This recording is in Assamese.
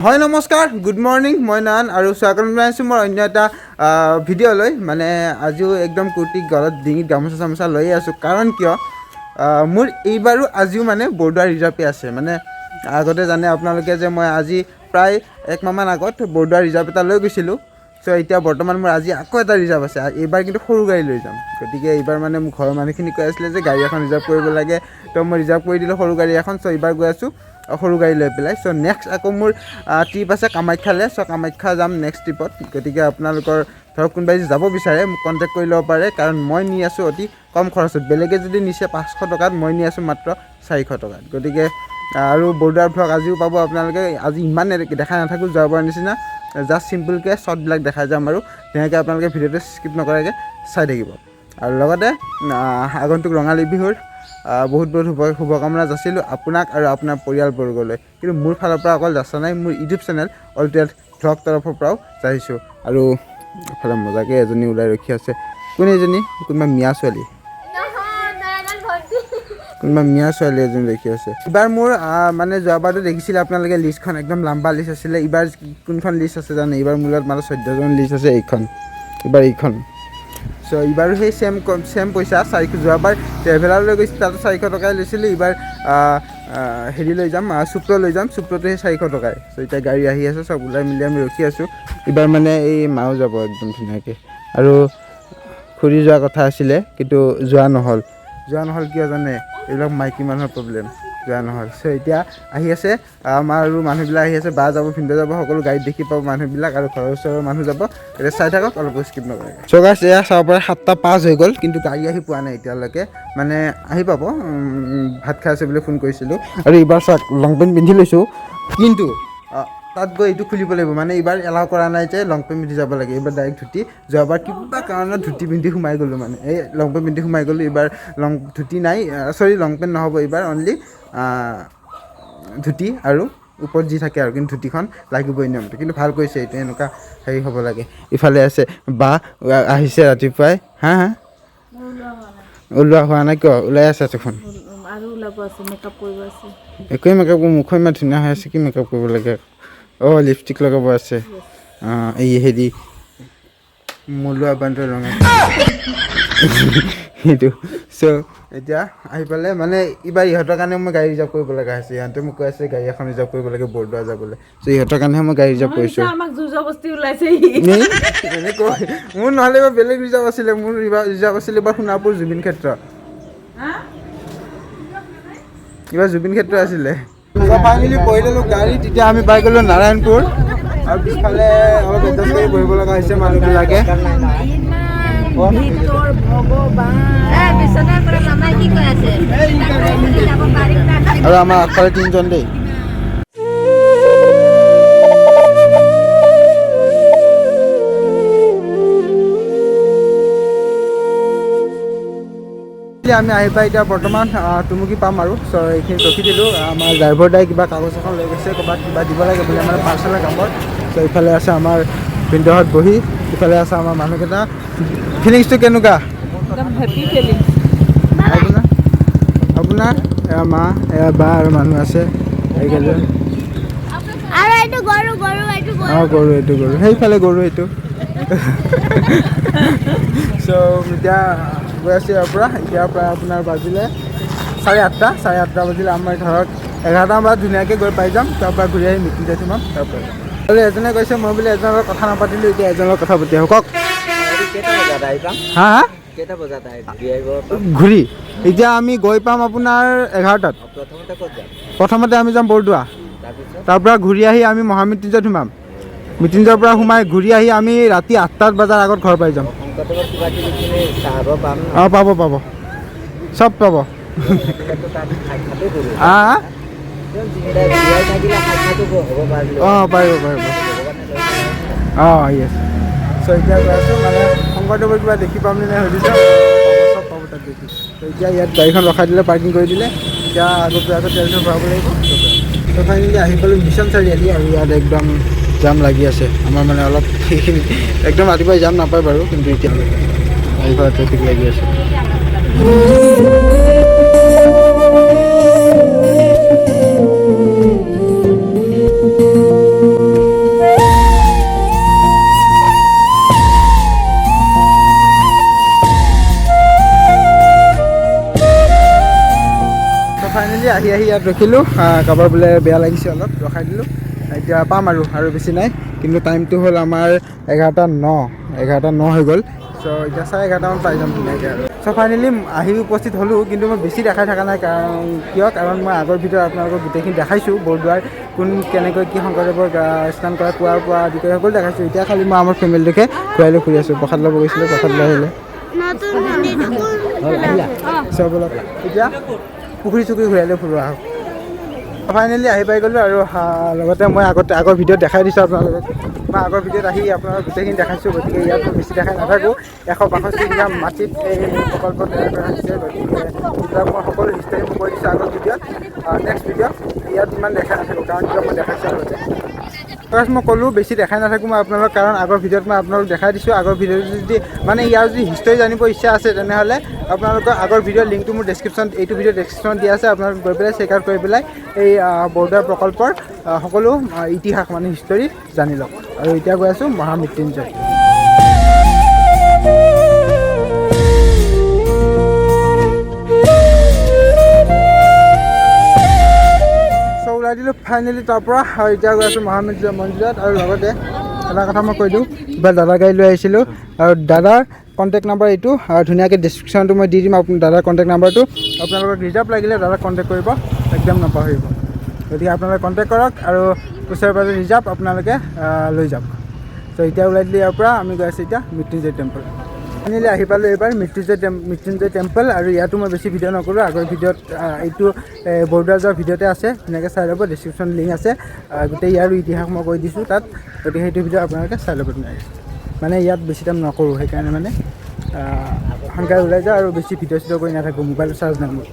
হয় নমস্কাৰ গুড মৰ্নিং মই নান আৰু স্বাগতম জনাইছোঁ মোৰ অন্য এটা ভিডিঅ'লৈ মানে আজিও একদম কুৰ্তি গলত ডিঙিত গামোচা চামোচা লৈয়ে আছোঁ কাৰণ কিয় মোৰ এইবাৰো আজিও মানে বৰদোৱা ৰিজাৰ্ভে আছে মানে আগতে জানে আপোনালোকে যে মই আজি প্ৰায় একমাহমান আগত বৰদোৱা ৰিজাৰ্ভ এটা লৈ গৈছিলোঁ চ' এতিয়া বৰ্তমান মোৰ আজি আকৌ এটা ৰিজাৰ্ভ আছে এইবাৰ কিন্তু সৰু গাড়ী লৈ যাম গতিকে এইবাৰ মানে মোৰ ঘৰৰ মানুহখিনি কৈ আছিলে যে গাড়ী এখন ৰিজাৰ্ভ কৰিব লাগে তো মই ৰিজাৰ্ভ কৰি দিলোঁ সৰু গাড়ী এখন চ' এইবাৰ গৈ আছোঁ সৰু গাড়ী লৈ পেলাই চ' নেক্সট আকৌ মোৰ ট্ৰিপ আছে কামাখ্যালৈ চ' কামাখ্যা যাম নেক্সট ট্ৰিপত গতিকে আপোনালোকৰ ধৰক কোনোবাই যদি যাব বিচাৰে মোক কণ্টেক্ট কৰি ল'ব পাৰে কাৰণ মই নি আছোঁ অতি কম খৰচত বেলেগে যদি নিছে 500 টকাত মই নি আছোঁ মাত্ৰ 400 টকাত গতিকে আৰু বৰদোৱাৰ ভ্লগ আজিও পাব আপোনালোকে আজি ইমান দেখাই নাথাকোঁ যোৱাবাৰ নিচিনা জাষ্ট চিম্পলকৈ শ্বৰ্টবিলাক দেখাই যাম আৰু তেনেকৈ আপোনালোকে ভিডিঅ'টো স্কিপ নকৰাকৈ চাই থাকিব আৰু লগতে আগন্তুক ৰঙালী বিহুৰ বহুত শুভকামনা যাচিলোঁ আপোনাক আৰু আপোনাৰ পৰিয়ালবৰ্গলৈ কিন্তু মোৰ ফালৰ পৰা অকল যাচা নাই মোৰ YouTube channel all twelve vlog তৰফৰ পৰাও যাচিছোঁ আৰু এফালে মজাকৈ এজনী ওলাই ৰখি আছে কোন এজনী কোনোবা মিয়া ছোৱালী এজনী ৰখি আছে এইবাৰ মোৰ মানে যোৱাবাৰতো দেখিছিলে আপোনালোকে লিষ্টখন একদম লাম্বা লিষ্ট আছিলে এইবাৰ কোনখন লিষ্ট আছে জানে এইবাৰ মোৰ লগত মাত্ৰ 14জন লিষ্ট আছে এইবাৰ এইখন চ' এইবাৰো সেই ছেম পইচা যোৱাবাৰ ট্ৰেভেলাৰ লৈ গৈছিল তাতো 400 টকাই লৈছিলোঁ এইবাৰ হেৰি লৈ যাম চুপ্ৰ লৈ যাম চুপ্ৰটো সেই 400 টকাই চ' এতিয়া গাড়ী আহি আছে চব ওলাই মিলি আমি ৰখি আছোঁ এইবাৰ মানে এই মাও যাব একদম ধুনীয়াকৈ আৰু ফুৰি যোৱা কথা আছিলে কিন্তু যোৱা নহ'ল কিয় জানে এইবিলাক মাইকী মানুহৰ প্ৰব্লেম যোৱা নহ'ল চ' এতিয়া আহি আছে আমাৰ আৰু মানুহবিলাক আহি আছে বা যাব ভিন্দ যাব সকলো গাড়ীত দেখি পাব মানুহবিলাক আৰু ঘৰৰ ওচৰৰ মানুহ যাব এতিয়া চাই থাকক অলপ স্কিপ নকৰে চ' গাইছ এয়া চাব পাৰে 7টা 5 হৈ গ'ল কিন্তু গাড়ী আহি পোৱা নাই এতিয়ালৈকে মানে আহি পাব ভাত খাই আছে বুলি ফোন কৰিছিলোঁ আৰু এইবাৰ চাওক লং পেণ্ট পিন্ধি লৈছোঁ কিন্তু তাত গৈ এইটো খুলিব লাগিব মানে এইবাৰ এলাউ কৰা নাই যে লং পেণ্ট পিন্ধি যাব লাগে এইবাৰ ডাইৰেক্ট ধুতি যোৱাবাৰ কিবা কাৰণত ধুতি পিন্ধি সোমাই গ'লোঁ মানে এই লং পেণ্ট পিন্ধি সোমাই গ'লোঁ এইবাৰ ধুতি নাই লং পেণ্ট নহ'ব এইবাৰ অনলি ধুতি আৰু ওপৰত যি থাকে আৰু কিন্তু ধুতিখন লাগিবই নিয়মটো কিন্তু ভাল কৰিছে এইটো এনেকুৱা হেৰি হ'ব লাগে ইফালে আছে বা আহিছে ৰাতিপুৱাই হা ওলোৱা হোৱা নাই কিয় ওলাই আছে দেখোন একোৱেই মেকআপ মুখখন ইমান ধুনীয়া হৈ আছে কি মেকআপ কৰিব লাগে লিপষ্টিক লগাব আছে এই হেৰি মলোৱা বান্দৰ ৰঙা সেইটো চ' এতিয়া আহি পালে মানে এইবাৰ ইহঁতৰ কাৰণে মই গাড়ী ৰিজাৰ্ভ কৰিব লগা হৈছে ইহঁতে মোক কৈ আছে গাড়ী এখন ৰিজাৰ্ভ কৰিব লাগে বৰদোৱা যাবলৈ চ' ইহঁতৰ কাৰণেহে মই গাড়ী ৰিজাৰ্ভ কৰিছোঁ মোৰ নহ'লে এইবাৰ বেলেগ ৰিজাৰ্ভ আছিলে মোৰ ৰিজাৰ্ভ আছিলে এইবাৰ সোণাপুৰ জুবিন ক্ষেত্ৰ এইবাৰ জুবিন ক্ষেত্ৰ আছিলে ফাইনেলি বহি ল'লোঁ গাড়ী তেতিয়া আমি পাই গ'লোঁ নাৰায়ণপুৰ আৰু পিছফালে অলপ এডজাষ্ট কৰি বহিব লগা হৈছে মানুহবিলাকে আৰু আমাৰ আগফালে 3জন দেই আমি আহি পাই এতিয়া বৰ্তমান টুমুকি পাম আৰু চ' এইখিনি ৰখি দিলোঁ আমাৰ ড্ৰাইভাৰ দাই কিবা কাগজ এখন লৈ গৈছে ক'ৰবাত কিবা দিব লাগে বুলি আমাৰ পাৰ্চেলৰ কামত চ' ইফালে আছে আমাৰ ভিনদেউহঁত বহি ইফালে আছে আমাৰ মানুহকেইটা ফিলিংছটো কেনেকুৱা আপোনাৰ এয়া মা এয়া বা আৰু মানুহ আছে এইকেইজন গৰু এইটো গৰু সেইফালে গৰু এইটো চ' এতিয়া গৈ আছোঁ ইয়াৰ পৰা আপোনাৰ বাজিলে 8:30 বাজিলে আমাৰ ধৰক 11টামান বজাত ধুনীয়াকৈ গৈ পাই যাম তাৰ পৰা ঘূৰি আহি মিটিং যাই সোমাম তাৰ পৰা আৰু এজনে কৈছে মই বোলে এজনৰ লগত কথা নাপাতিলোঁ এতিয়া এজনৰ লগত কথা পাতি আহোঁ কওক হা ঘূৰি এতিয়া আমি গৈ পাম আপোনাৰ 11টাত প্ৰথমতে আমি যাম বৰদোৱা তাৰ পৰা ঘূৰি আহি আমি মহামৃত্যুঞ্জয়ত সোমাম মৃত্যুঞ্জয়ৰ পৰা সোমাই ঘূৰি আহি আমি ৰাতি 8টা বজাৰ আগত ঘৰ পাই যাম পাব চব পাব পাৰিব য়েছ চ' এতিয়া গৈ আছোঁ মানে শংকৰদেৱৰ কিবা দেখি পাম নে সুধিছে চব পাব তাত দেখি ত' এতিয়া ইয়াত গাড়ীখন ৰখাই দিলে পাৰ্কিং কৰি দিলে এতিয়া আগত তেল ভৰাব লাগিব ত' ফাইনেলি আহি পালোঁ মিছন চাৰিআলি আৰু ইয়াত একদম জাম লাগি আছে আমাৰ মানে অলপ সেইখিনি একদম ৰাতিপুৱাই জাম নাপায় বাৰু কিন্তু এতিয়া আহি পালে ট্ৰেফিক লাগি আছে ইয়াত ৰখিলোঁ কাৰোবাৰ বোলে বেয়া লাগিছে অলপ ৰখাই দিলোঁ এতিয়া পাম আৰু বেছি নাই কিন্তু টাইমটো হ'ল আমাৰ 11:09 হৈ গ'ল চ' এতিয়া 11:30মান পাই যাম ধুনীয়াকৈ আৰু চ' ফাইনেলি আহি উপস্থিত হ'লোঁ কিন্তু মই বেছি দেখাই থকা নাই কাৰণ মই আগৰ ভিডিঅ'ত আপোনালোকক গোটেইখিনি দেখাইছোঁ বৰদোৱাৰ কেনেকৈ কি শংকৰদেৱৰ স্নান কৰা কুঁৱাৰ পৰা আদি কৰি সকলো দেখাইছোঁ এতিয়া খালি মই আমাৰ ফেমিলিটোকে ঘূৰাই লৈ ফুৰি আছোঁ প্ৰসাদ ল'ব গৈছিলোঁ প্ৰসাদ লৈ আহিলে চব অলপ এতিয়া পুখুৰী চুখুৰী ঘূৰাই লৈ ফুৰোঁ আহক ফাইনেলি আহি পাই গ'লোঁ আৰু লগতে মই আগৰ ভিডিঅ'ত দেখাই দিছোঁ আপোনালোকক মই আগৰ ভিডিঅ'ত আহি আপোনালোকক গোটেইখিনি দেখাইছোঁ গতিকে ইয়াত মই বেছি দেখাই নাথাকোঁ 162 বিঘা মাটিত এই প্ৰকল্প তৈয়াৰ কৰা হৈছে গতিকে এইবিলাক মই সকলো হিষ্টৰী মই কৈ দিছোঁ আগৰ ভিডিঅ'ত নেক্সট ভিডিঅ'ত ইয়াত ইমান দেখাই নাথাকোঁ কাৰণ কিয় মই দেখাইছোঁ আগতে ফাৰ্ষ্ট মই ক'লোঁ বেছি দেখাই নাথাকোঁ মই আপোনালোকক কাৰণ আগৰ ভিডিঅ'ত মই আপোনালোকক দেখাই দিছোঁ আগৰ ভিডিঅ'টো যদি মানে ইয়াৰ যদি হিষ্টৰী জানিব ইচ্ছা আছে তেনেহ'লে আপোনালোকৰ আগৰ ভিডিঅ'ৰ লিংকটো মোৰ এইটো ভিডিঅ'ৰ ডেছক্ৰিপশ্যনত দিয়া আছে আপোনালোকে গৈ পেলাই চেক আউট কৰি পেলাই এই বৰদোৱা প্ৰকল্পৰ সকলো ইতিহাস মানে হিষ্টৰী জানি লওক আৰু এতিয়া গৈ আছোঁ মহামৃত্যুঞ্জয় ওলাই দিলোঁ ফাইনেলি তাৰ পৰা আৰু এতিয়া গৈ আছোঁ মহামৃত্যুঞ্জয় মন্দিৰত আৰু লগতে এটা কথা মই কৈ দিওঁ কিবা দাদা গাড়ী লৈ আহিছিলোঁ আৰু দাদাৰ কণ্টেক্ট নাম্বাৰ এইটো আৰু ধুনীয়াকৈ ডেছক্ৰিপশ্যনটো মই দি দিম দাদাৰ কণ্টেক্ট নাম্বাৰটো আপোনালোকক ৰিজাৰ্ভ লাগিলে দাদাক কণ্টেক্ট কৰিব একদম নাপাহৰিব গতিকে আপোনালোকে কণ্টেক্ট কৰক আৰু ওচৰে পাজৰে ৰিজাৰ্ভ আপোনালোকে লৈ যাওক ত' এতিয়া ওলাই দিলোঁ ইয়াৰ পৰা আমি গৈ আছোঁ এতিয়া মৃত্যুঞ্জয় টেম্পল ফাইনেলি আহি পালোঁ এইবাৰ মৃত্যুঞ্জয় টেম্পল আৰু ইয়াতো মই বেছি ভিডিঅ' নকৰোঁ আগৰ ভিডিঅ'ত এইটো বৰদোৱা যোৱাৰ ভিডিঅ'তে আছে ধুনীয়াকৈ চাই ল'ব ডেছক্ৰিপশ্যন লিংক আছে গোটেই ইয়াৰো ইতিহাস মই কৈ দিছোঁ তাত গতিকে সেইটো ভিডিঅ' আপোনালোকে চাই ল'ব ধুনীয়াকৈ মানে ইয়াত বেছি টাইম নকৰোঁ সেইকাৰণে মানে সোনকালে ওলাই যাওঁ আৰু বেছি ভিডিঅ' চিডিঅ' কৰি নাথাকোঁ মোবাইলটো চাৰ্জ নাই মোৰ